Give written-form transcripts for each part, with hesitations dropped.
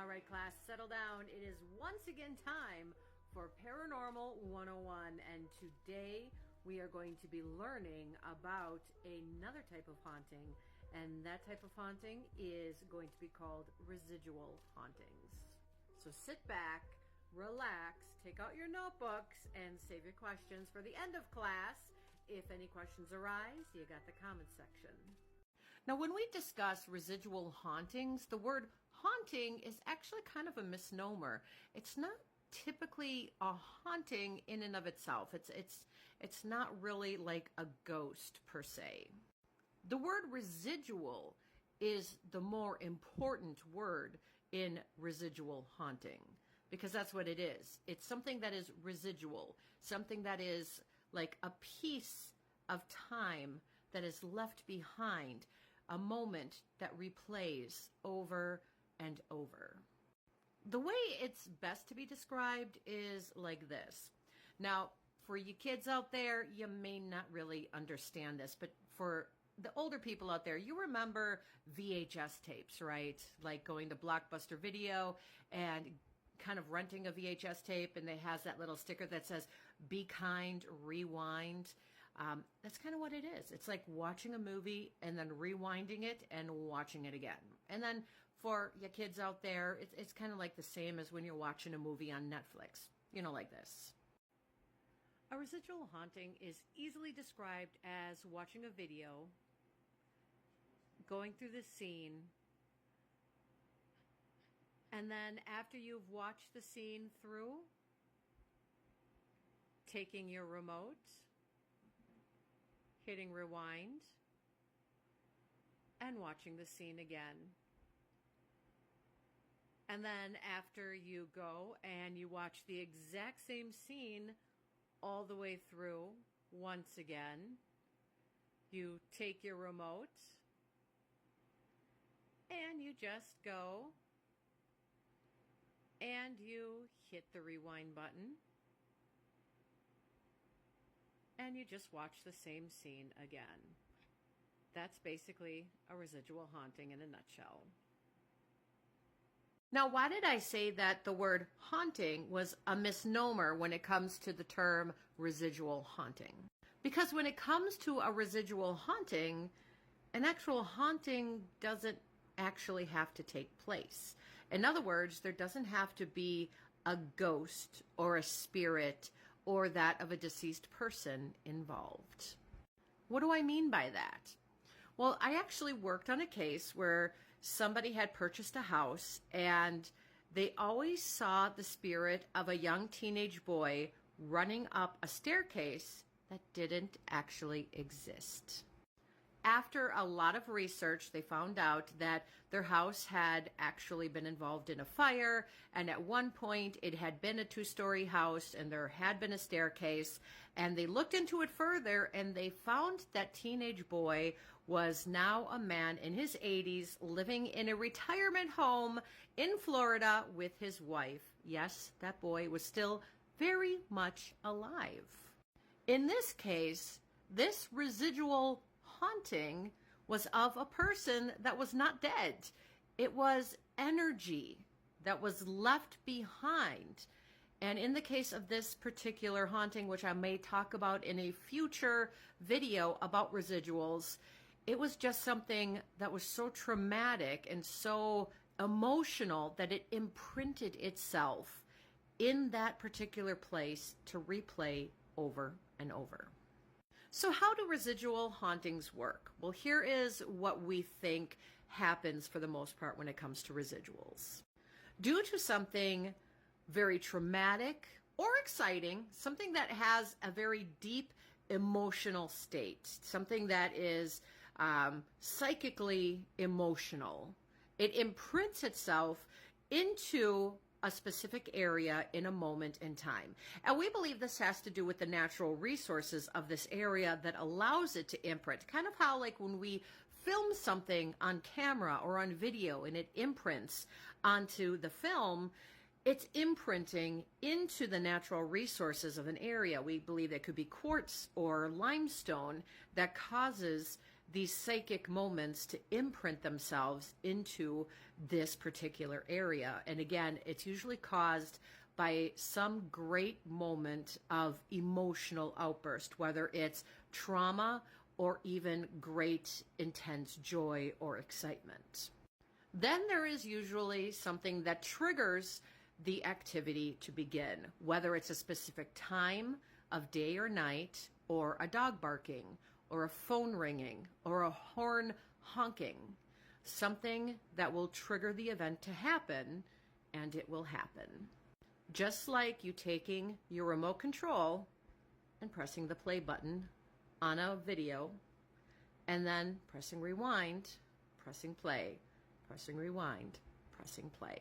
All right, class, settle down. It is once again time for Paranormal 101, and today we are going to be learning about another type of haunting, and that type of haunting is going to be called residual hauntings. So sit back, relax, take out your notebooks, and save your questions for the end of class. If any questions arise, you got the comment section. Now, when we discuss residual hauntings, the word haunting is actually kind of a misnomer. It's not typically a haunting in and of itself. It's not really like a ghost per se. The word residual is the more important word in residual haunting because that's what it is. It's something that is residual, something that is like a piece of time that is left behind, a moment that replays over and over. The way it's best to be described is like this. Now, for you kids out there, you may not really understand this, but for the older people out there, you remember VHS tapes, right? Like going to Blockbuster Video and kind of renting a VHS tape, and it has that little sticker that says, "Be kind, rewind." That's kind of what it is. It's like watching a movie and then rewinding it and watching it again. And then for your kids out there, it's kind of like the same as when you're watching a movie on Netflix, like this. A residual haunting is easily described as watching a video, going through the scene, and then after you've watched the scene through, taking your remote, hitting rewind, and watching the scene again. And then after you go and you watch the exact same scene all the way through once again, you take your remote and you just go and you hit the rewind button and you just watch the same scene again. That's basically a residual haunting in a nutshell. Now, why did I say that the word haunting was a misnomer when it comes to the term residual haunting? Because when it comes to a residual haunting, an actual haunting doesn't actually have to take place. In other words, there doesn't have to be a ghost or a spirit or that of a deceased person involved. What do I mean by that? Well, I actually worked on a case where somebody had purchased a house and they always saw the spirit of a young teenage boy running up a staircase that didn't actually exist. After a lot of research, they found out that their house had actually been involved in a fire, and at one point it had been a 2-story house and there had been a staircase, and they looked into it further and they found that teenage boy was now a man in his 80s living in a retirement home in Florida with his wife. Yes, that boy was still very much alive. In this case, this residual haunting was of a person that was not dead. It was energy that was left behind. And in the case of this particular haunting, which I may talk about in a future video about residuals, it was just something that was so traumatic and so emotional that it imprinted itself in that particular place to replay over and over. So how do residual hauntings work? Well, here is what we think happens for the most part when it comes to residuals. Due to something very traumatic or exciting, something that has a very deep emotional state, something that is psychically emotional, it imprints itself into a specific area in a moment in time. And we believe this has to do with the natural resources of this area that allows it to imprint. Kind of how like when we film something on camera or on video and it imprints onto the film, it's imprinting into the natural resources of an area. We believe it could be quartz or limestone that causes these psychic moments to imprint themselves into this particular area. And again, it's usually caused by some great moment of emotional outburst, whether it's trauma or even great intense joy or excitement. Then there is usually something that triggers the activity to begin, whether it's a specific time of day or night, or a dog barking, or a phone ringing, or a horn honking. Something that will trigger the event to happen, and it will happen. Just like you taking your remote control and pressing the play button on a video, and then pressing rewind, pressing play, pressing rewind, pressing play.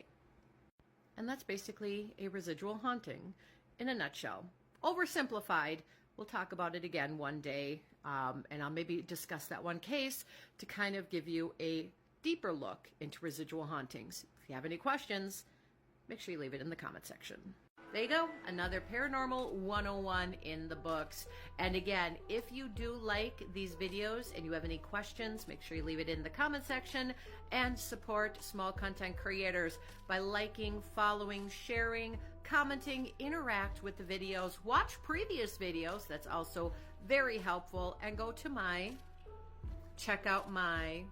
And that's basically a residual haunting in a nutshell. Oversimplified, we'll talk about it again one day, and I'll maybe discuss that one case to kind of give you a deeper look into residual hauntings. If you have any questions, make sure you leave it in the comment section. There you go, another Paranormal 101 in the books. And again, if you do like these videos and you have any questions, make sure you leave it in the comment section, and support small content creators by liking, following, sharing, commenting, interact with the videos, watch previous videos, that's also very helpful, and go to check out my,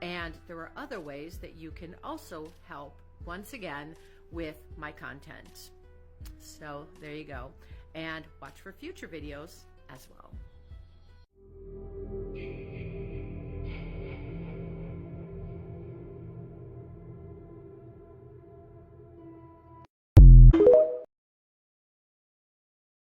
and there are other ways that you can also help, once again, with my content. So there you go. And watch for future videos as well.